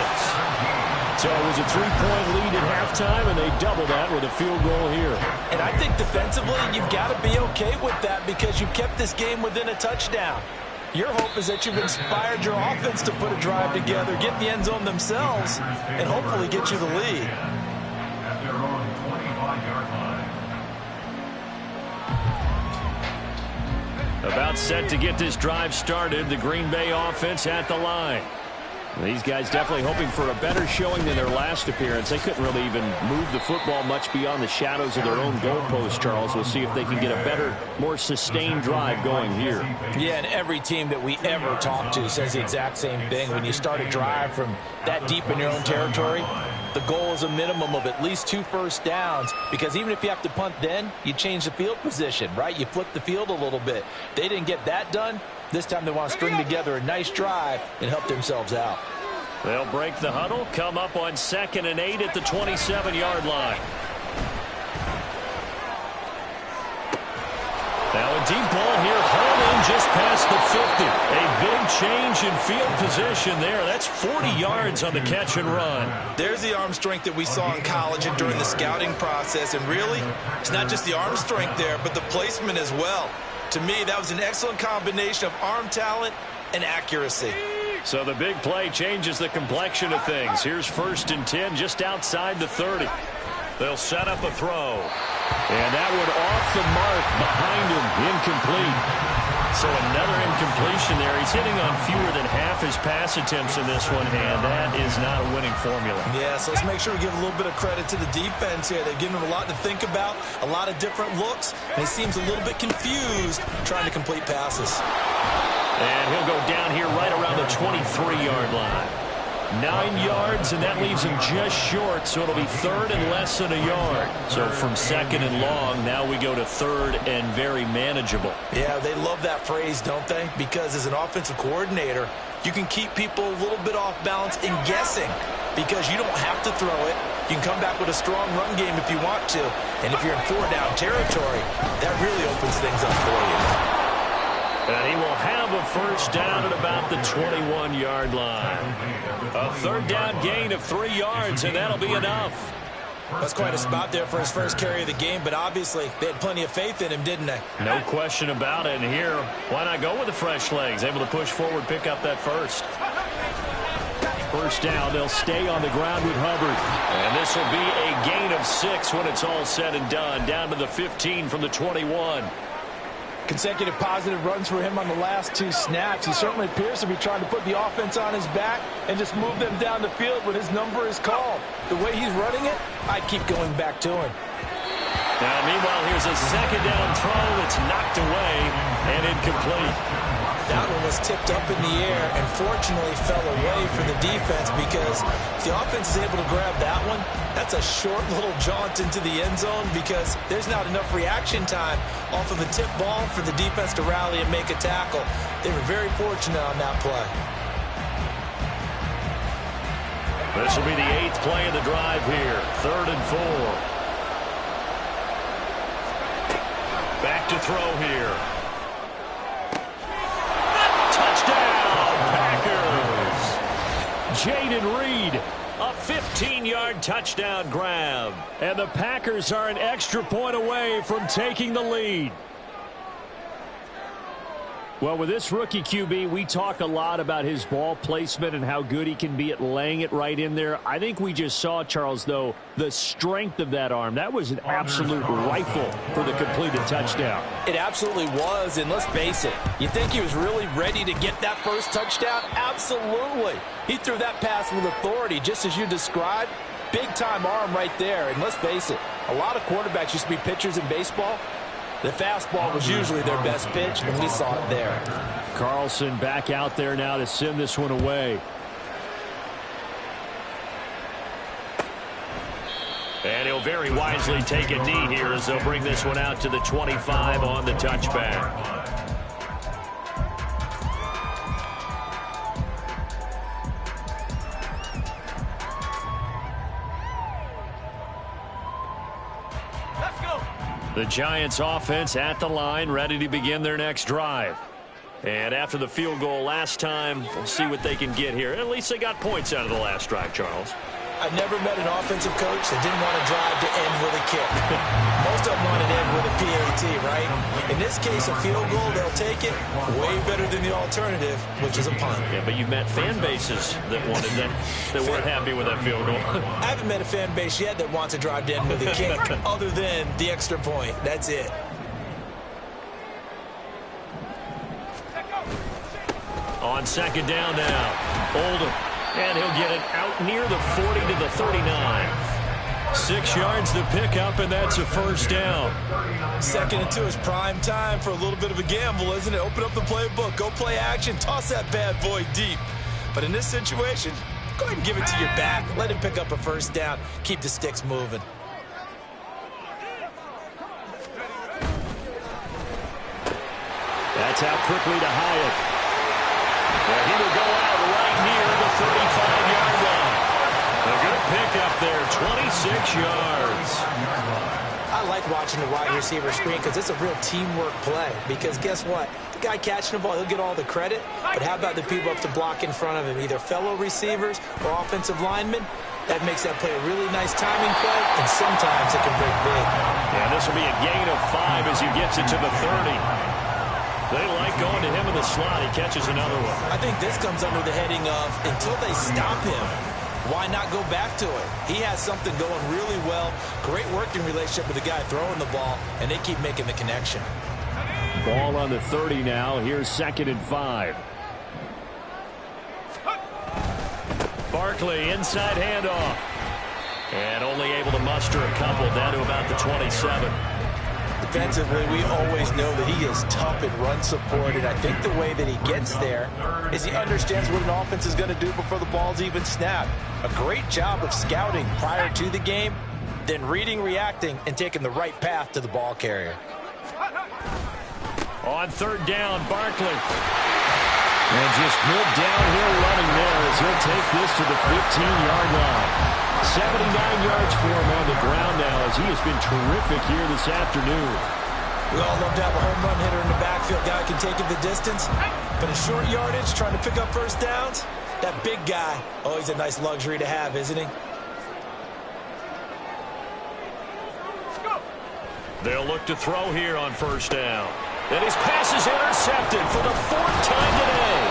So it was a 3-point lead at halftime, and they double that with a field goal here. And I think defensively, you've got to be okay with that because you've kept this game within a touchdown. Your hope is that you've inspired your offense to put a drive together, get in the end zone themselves, and hopefully get you the lead. At their own 25-yard line. About set to get this drive started, the Green Bay offense at the line. These guys definitely hoping for a better showing than their last appearance. They couldn't really even move the football much beyond the shadows of their own goalpost, Charles. We'll see if they can get a better, more sustained drive going here. Yeah, and every team that we ever talk to says the exact same thing. When you start a drive from that deep in your own territory, the goal is a minimum of at least 2 first downs, because even if you have to punt then, you change the field position, right? You flip the field a little bit. They didn't get that done. This time they want to string together a nice drive and help themselves out. They'll break the huddle, come up on 2nd and 8 at the 27-yard line. Now a deep ball here, hauled in just past the 50. A big change in field position there. That's 40 yards on the catch and run. There's the arm strength that we saw in college and during the scouting process. And really, it's not just the arm strength there, but the placement as well. To me, that was an excellent combination of arm talent and accuracy. So the big play changes the complexion of things. Here's 1st and 10 just outside the 30. They'll set up a throw. And that one off the mark behind him, incomplete. So another incompletion there. He's hitting on fewer than half his pass attempts in this one, and that is not a winning formula. Yeah, so let's make sure we give a little bit of credit to the defense here. They've given him a lot to think about, a lot of different looks, and he seems a little bit confused trying to complete passes. And he'll go down here right around the 23-yard line. 9 yards, and that leaves him just short, so it'll be 3rd and less than a yard. So from 2nd and long, now we go to 3rd and very manageable. Yeah, they love that phrase, don't they? Because as an offensive coordinator, you can keep people a little bit off balance in guessing because you don't have to throw it. You can come back with a strong run game if you want to. And if you're in 4-down territory, that really opens things up for you. And he will have a first down at about the 21-yard line. A third down gain of 3 yards, and that'll be enough. That's quite a spot there for his first carry of the game, but obviously they had plenty of faith in him, didn't they? No question about it. And here, why not go with the fresh legs? Able to push forward, pick up that first. First down, they'll stay on the ground with Hubbard. And this will be a gain of 6 when it's all said and done. Down to the 15 from the 21. Consecutive positive runs for him on the last 2 snaps. He certainly appears to be trying to put the offense on his back and just move them down the field when his number is called. The way he's running it, I'd keep going back to him. Now, meanwhile, here's a second down throw that's knocked away and incomplete. That one was tipped up in the air and fortunately fell away for the defense, because if the offense is able to grab that one, that's a short little jaunt into the end zone, because there's not enough reaction time off of a tip ball for the defense to rally and make a tackle. They were very fortunate on that play. This will be the 8th play of the drive here. 3rd and 4. Back to throw here. Touchdown, Packers. Jaden Reed, a 15-yard touchdown grab. And the Packers are an extra point away from taking the lead. Well, with this rookie QB, we talk a lot about his ball placement and how good he can be at laying it right in there. I think we just saw, Charles, though, the strength of that arm. That was an absolute rifle for the completed touchdown. It absolutely was, and let's face it, you think he was really ready to get that first touchdown? Absolutely. He threw that pass with authority, just as you described. Big-time arm right there, and let's face it, a lot of quarterbacks used to be pitchers in baseball. The fastball was usually their best pitch, and we saw it there. Carlson back out there now to send this one away. And he'll very wisely take a knee here as they'll bring this one out to the 25 on the touchback. The Giants offense at the line, ready to begin their next drive. And after the field goal last time, we'll see what they can get here. At least they got points out of the last drive, Charles. I've never met an offensive coach that didn't want to drive to end with a kick. Most of them want to end with a PAT, right? In this case, a field goal, they'll take it. Way better than the alternative, which is a punt. Yeah, but you've met fan bases that wanted that weren't happy with that field goal. I haven't met a fan base yet that wants to drive to end with a kick, other than the extra point. That's it. On second down now, Oldham. And he'll get it out near the 40 to the 39. 6 yards to pick up, and that's a first down. 2nd and 2 is prime time for a little bit of a gamble, isn't it? Open up the playbook, go play action, toss that bad boy deep. But in this situation, go ahead and give it to your back. Let him pick up a first down. Keep the sticks moving. That's out quickly to Hyatt. Well, he will go out right near the 35-yard line. A good pickup there, 26 yards. I like watching the wide receiver screen because it's a real teamwork play. Because guess what? The guy catching the ball, he'll get all the credit. But how about the people up to block in front of him, either fellow receivers or offensive linemen? That makes that play a really nice timing play, and sometimes it can break big. Yeah, this will be a gain of 5 as he gets it to the 30. They like going to him in the slot. He catches another one. I think this comes under the heading of, until they stop him, why not go back to it? He has something going really well. Great working relationship with the guy throwing the ball, and they keep making the connection. Ball on the 30 now. Here's 2nd and 5. Barkley, inside handoff. And only able to muster a couple down to about the 27. Defensively, we always know that he is tough in run support, and I think the way that he gets there is he understands what an offense is going to do before the ball's even snapped. A great job of scouting prior to the game, then reading, reacting, and taking the right path to the ball carrier. On 3rd down, Barkley. And just good downhill running there as he'll take this to the 15-yard line. 79 yards for him on the ground now as he has been terrific here this afternoon. We all love to have a home run hitter in the backfield. Guy can take it the distance. But in short yardage, trying to pick up first downs, that big guy, always a nice luxury to have, isn't he? They'll look to throw here on first down. And his pass is intercepted for the 4th time today.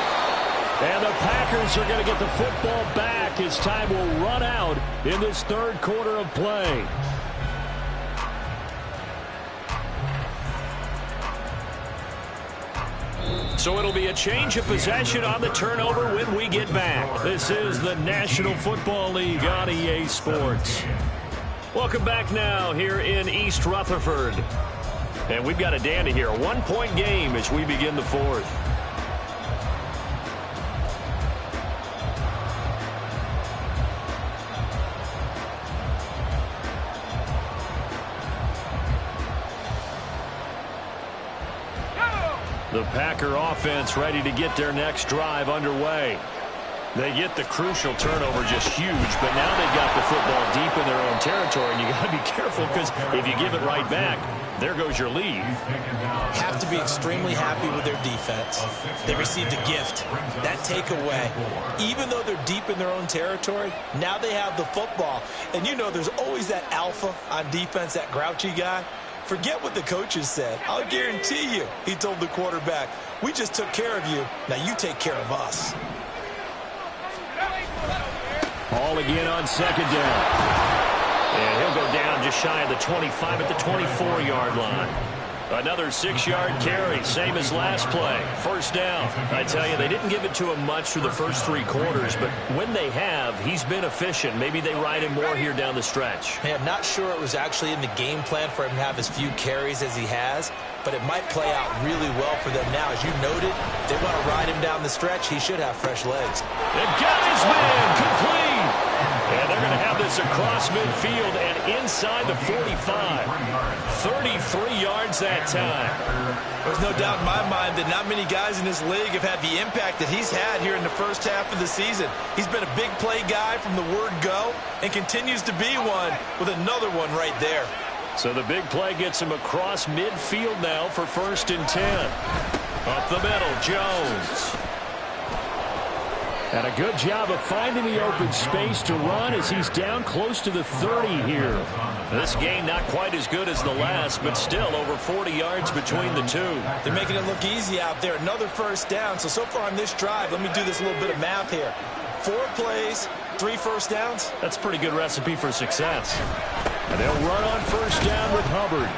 And the Packers are going to get the football back as time will run out in this 3rd quarter of play. So it'll be a change of possession on the turnover when we get back. This is the National Football League on EA Sports. Welcome back now here in East Rutherford. And we've got a dandy here. A 1-point game as we begin the 4th. The Packer offense ready to get their next drive underway. They get the crucial turnover, just huge, but now they've got the football deep in their own territory, and you got to be careful because if you give it right back, there goes your lead. Have to be extremely happy with their defense. They received a gift. That takeaway, even though they're deep in their own territory, now they have the football. And you know there's always that alpha on defense, that grouchy guy. Forget what the coaches said. I'll guarantee you, he told the quarterback, we just took care of you. Now you take care of us. Ball again on 2nd down. And he'll go down just shy of the 25 at the 24-yard line. Another 6-yard carry, same as last play. First down. I tell you, they didn't give it to him much through the first 3 quarters, but when they have, he's been efficient. Maybe they ride him more here down the stretch. Hey, I'm not sure it was actually in the game plan for him to have as few carries as he has, but it might play out really well for them now. As you noted, they want to ride him down the stretch. He should have fresh legs. And got his man complete. And they're going to have this across midfield and inside the 45. 33 yards that time. There's no doubt in my mind that not many guys in this league have had the impact that he's had here in the first half of the season. He's been a big play guy from the word go and continues to be one with another one right there. So the big play gets him across midfield now for 1st and 10. Up the middle, Jones. And a good job of finding the open space to run as he's down close to the 30 here. This game not quite as good as the last, but still over 40 yards between the two. They're making it look easy out there. Another first down. So far on this drive, let me do this little bit of math here. 4 plays, 3 first downs. That's a pretty good recipe for success. And they'll run on first down with Hubbard.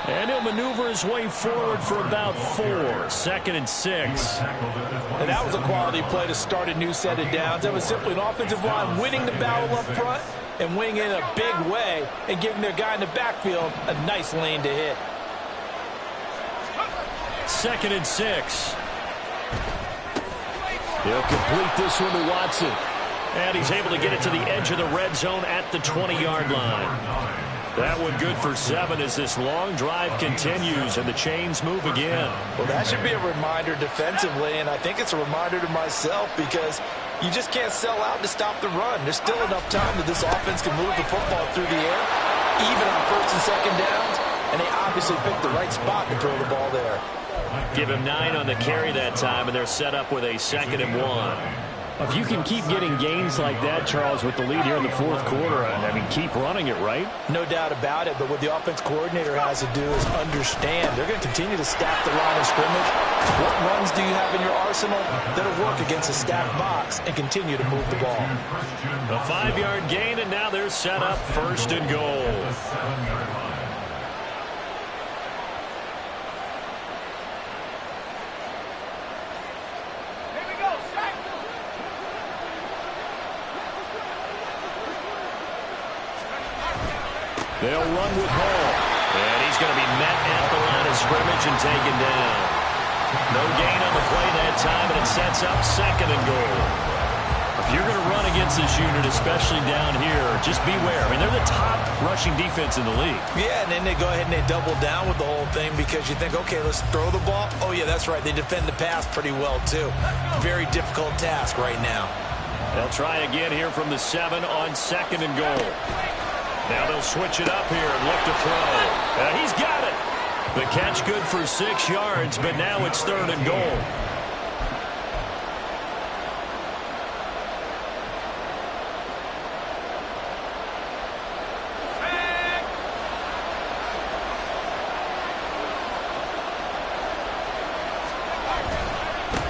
And he'll maneuver his way forward for about 4. 2nd and 6. And that was a quality play to start a new set of downs. That was simply an offensive line winning the battle up front and winning in a big way and giving their guy in the backfield a nice lane to hit. 2nd and 6. He'll complete this one to Watson. And he's able to get it to the edge of the red zone at the 20-yard line. That one good for 7 as this long drive continues and the chains move again. Well, that should be a reminder defensively, and I think it's a reminder to myself because you just can't sell out to stop the run. There's still enough time that this offense can move the football through the air, even on 1st and 2nd downs, and they obviously picked the right spot to throw the ball there. Give him 9 on the carry that time, and they're set up with a 2nd and 1. If you can keep getting gains like that, Charles, with the lead here in the 4th quarter, I mean, keep running it, right? No doubt about it, but what the offense coordinator has to do is understand. They're going to continue to stack the line of scrimmage. What runs do you have in your arsenal that'll work against a stacked box and continue to move the ball? A 5-yard gain, and now they're set up 1st and goal. They'll run with Hall. And he's going to be met at the line of scrimmage and taken down. No gain on the play that time, and it sets up 2nd and goal. If you're going to run against this unit, especially down here, just beware. I mean, they're the top rushing defense in the league. Yeah, and then they go ahead and they double down with the whole thing because you think, okay, let's throw the ball. Oh, yeah, that's right. They defend the pass pretty well, too. Very difficult task right now. They'll try again here from the 7 on 2nd and goal. Now they'll switch it up here and look to throw. And he's got it. The catch good for 6 yards, but now it's 3rd and goal.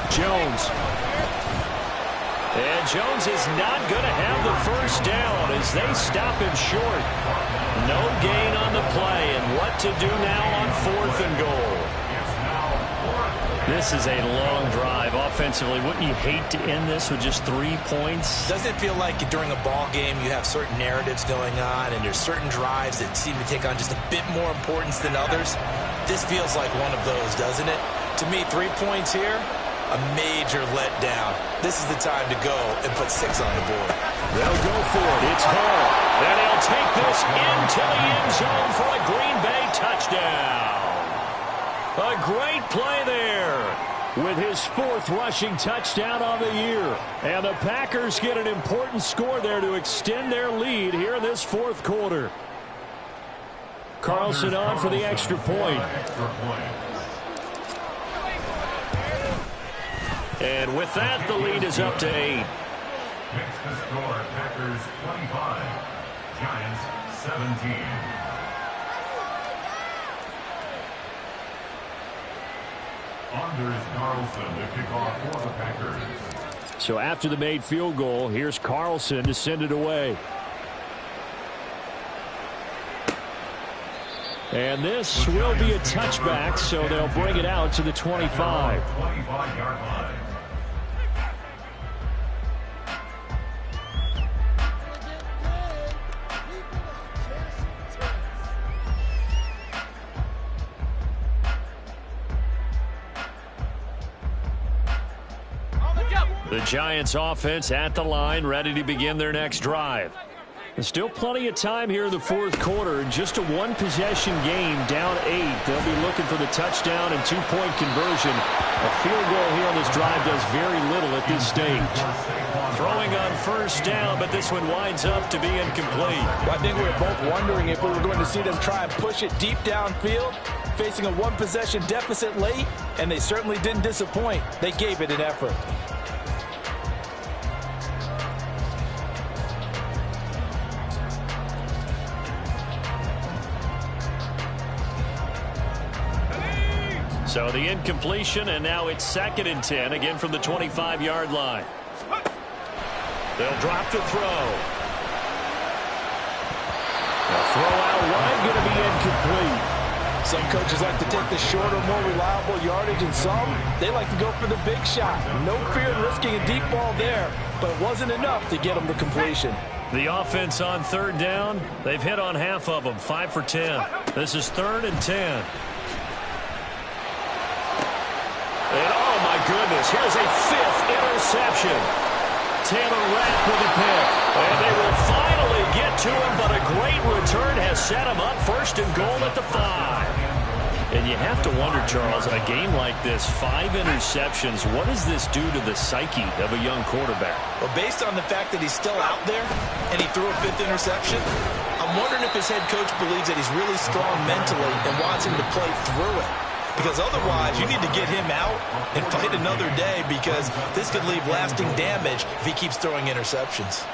Jones. And Jones is not going to have the first down as they stop him short. No gain on the play, and what to do now on 4th and goal. This is a long drive offensively. Wouldn't you hate to end this with just 3 points? Doesn't it feel like during a ball game you have certain narratives going on and there's certain drives that seem to take on just a bit more importance than others? This feels like one of those, doesn't it? To me, 3 points here, a major letdown. This is the time to go and put 6 on the board. They'll go for it. It's Hall. And he'll take this into the end zone for a Green Bay touchdown. A great play there with his 4th rushing touchdown on the year. And the Packers get an important score there to extend their lead here in this 4th quarter. Carlson on for the extra point. And with that, the lead is up to 8. Makes the score Packers 25, Giants 17. Anders Carlson to kick off for the Packers. So after the made field goal, here's Carlson to send it away. And this will be a touchback, so they'll bring it out to the 25. 25-yard line. The Giants offense at the line, ready to begin their next drive. There's still plenty of time here in the 4th quarter. Just a 1-possession game, down 8. They'll be looking for the touchdown and 2-point conversion. A field goal here on this drive does very little at this stage. Throwing on 1st down, but this one winds up to be incomplete. Well, I think we were both wondering if we were going to see them try and push it deep downfield, facing a 1-possession deficit late, and they certainly didn't disappoint. They gave it an effort. So the incompletion, and now it's 2nd and 10, again from the 25-yard line. They'll drop the throw. The throw out wide going to be incomplete. Some coaches like to take the shorter, more reliable yardage, and some, they like to go for the big shot. No fear in risking a deep ball there, but it wasn't enough to get them to completion. The offense on 3rd down, they've hit on half of them, 5 for 10. This is 3rd and 10. And oh my goodness, here's a 5th interception. Taylor Rapp with a pick. And they will finally get to him, but a great return has set him up 1st and goal at the 5. And you have to wonder, Charles, in a game like this, 5 interceptions, what does this do to the psyche of a young quarterback? Well, based on the fact that he's still out there and he threw a 5th interception, I'm wondering if his head coach believes that he's really strong mentally and wants him to play through it. Because otherwise, you need to get him out and fight another day, because this could leave lasting damage if he keeps throwing interceptions.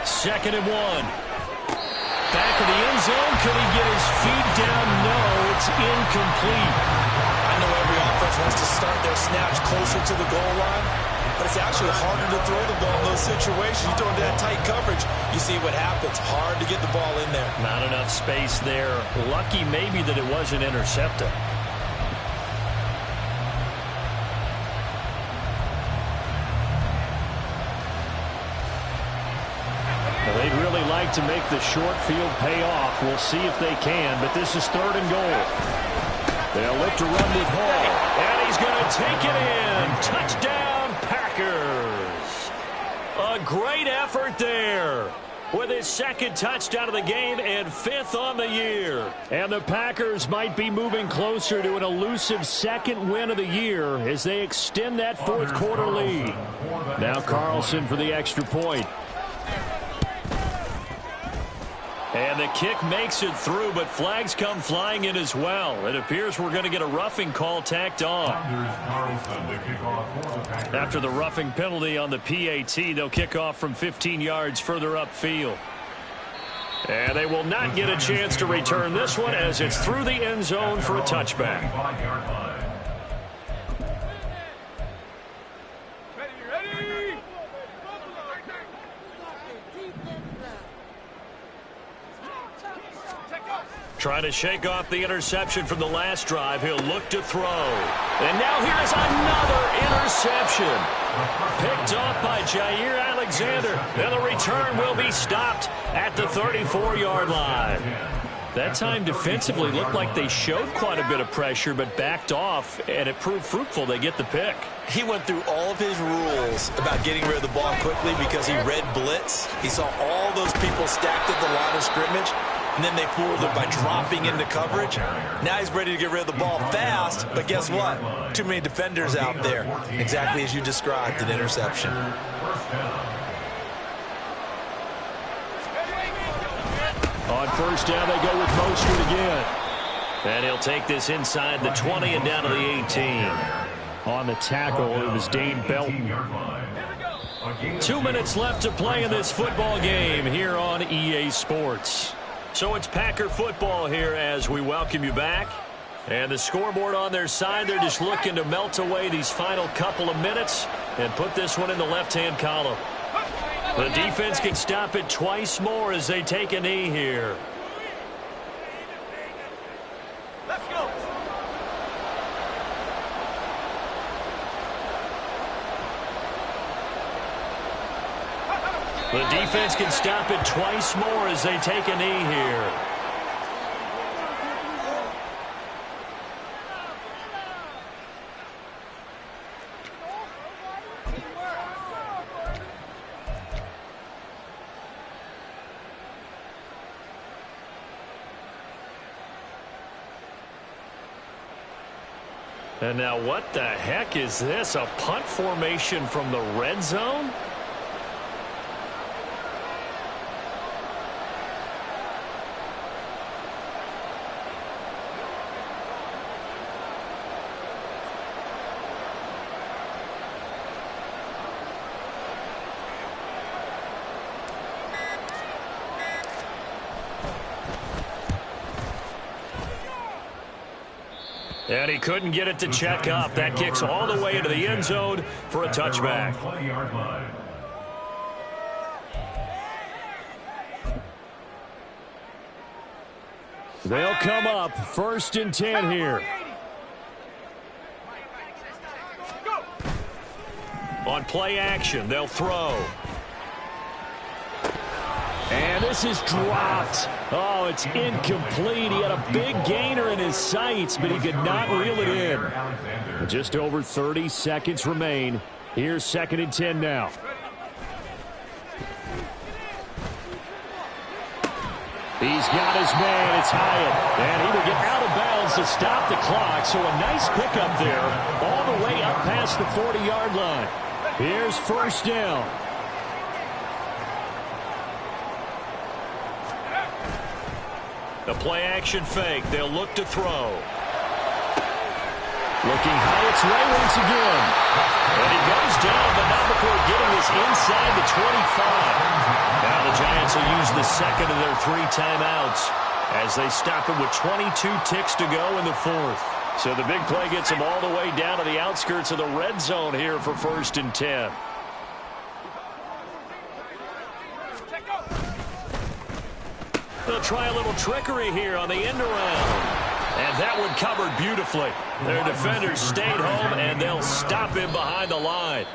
Second and 1. Back of the end zone. Could he get his feet down? No, it's incomplete. I know every offense wants to start their snaps closer to the goal line, but it's actually harder to throw the ball in those situations. You throw into that tight coverage, you see what happens. Hard to get the ball in there. Not enough space there. Lucky maybe that it wasn't intercepted. Well, they'd really like to make the short field pay off. We'll see if they can, but this is 3rd and goal. They'll look to run with Hall, and he's going to take it in. Touchdown, Packers. A great effort there. with his second touchdown of the game and 5th on the year. And the Packers might be moving closer to an elusive second win of the year as they extend that fourth quarter lead. Now Carlson for the extra point. And the kick makes it through, but flags come flying in as well. It appears we're going to get a roughing call tacked on. After the roughing penalty on the PAT, they'll kick off from 15 yards further upfield. And they will not get a chance to return this one as it's through the end zone for a touchback. Trying to shake off the interception from the last drive. He'll look to throw. And now here's another interception. Picked off by Jair Alexander. And the return will be stopped at the 34-yard line. That time defensively looked like they showed quite a bit of pressure but backed off, and it proved fruitful. They get the pick. He went through all of his rules about getting rid of the ball quickly because he read blitz. He saw all those people stacked at the line of scrimmage, and then they fooled him by dropping into coverage. Now he's ready to get rid of the ball fast, but guess what? Too many defenders out there. Exactly as you described, an interception. On first down, they go with Mostert again. And he'll take this inside the 20 and down to the 18. On the tackle, it was Dane Belton. 2 minutes left to play in this football game here on EA Sports. So it's Packer football here as we welcome you back. And the scoreboard on their side, they're just looking to melt away these final couple of minutes and put this one in the left-hand column. The defense can stop it twice more as they take a knee here. Let's go. The defense can stop it twice more as they take a knee here. And now what the heck is this? A punt formation from the red zone? And he couldn't get it to check up. That kicks all the way into the end zone for a touchback. They'll come up 1st and 10 here. On play action, they'll throw. And this is dropped. Oh, it's incomplete. He had a big gainer in his sights, but he could not reel it in. Just over 30 seconds remain. Here's 2nd and 10 now. He's got his man. It's Hyatt. And he will get out of bounds to stop the clock. So a nice pickup there all the way up past the 40-yard line. Here's 1st down. The play-action fake. They'll look to throw. Looking Hyatt's way once again. And he goes down, but not before getting this inside the 25. Now the Giants will use the second of their 3 timeouts as they stop it with 22 ticks to go in the 4th. So the big play gets them all the way down to the outskirts of the red zone here for 1st and 10. They'll try a little trickery here on the end around. And that one covered beautifully. Their defenders stayed home, and they'll stop him behind the line.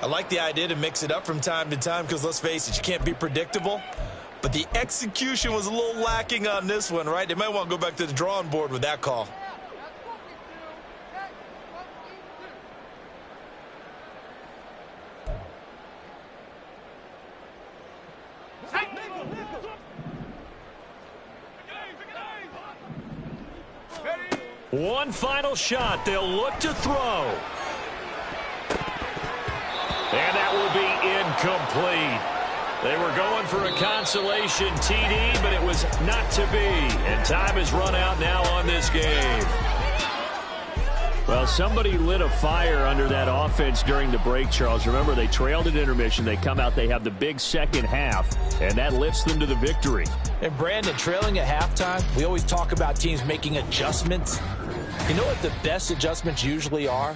I like the idea to mix it up from time to time because, let's face it, you can't be predictable. But the execution was a little lacking on this one, right? They might want to go back to the drawing board with that call. One final shot. They'll look to throw. And that will be incomplete. They were going for a consolation TD, but it was not to be. And time has run out now on this game. Well, somebody lit a fire under that offense during the break, Charles. Remember, they trailed at intermission. They come out, they have the big second half, and that lifts them to the victory. And, Brandon, trailing at halftime, we always talk about teams making adjustments. You know what the best adjustments usually are?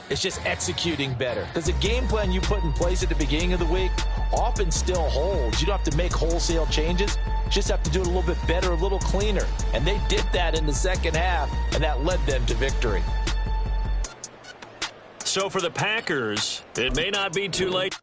It's just executing better. Because the game plan you put in place at the beginning of the week often still holds. You don't have to make wholesale changes. You just have to do it a little bit better, a little cleaner. And they did that in the second half, and that led them to victory. So for the Packers, it may not be too late.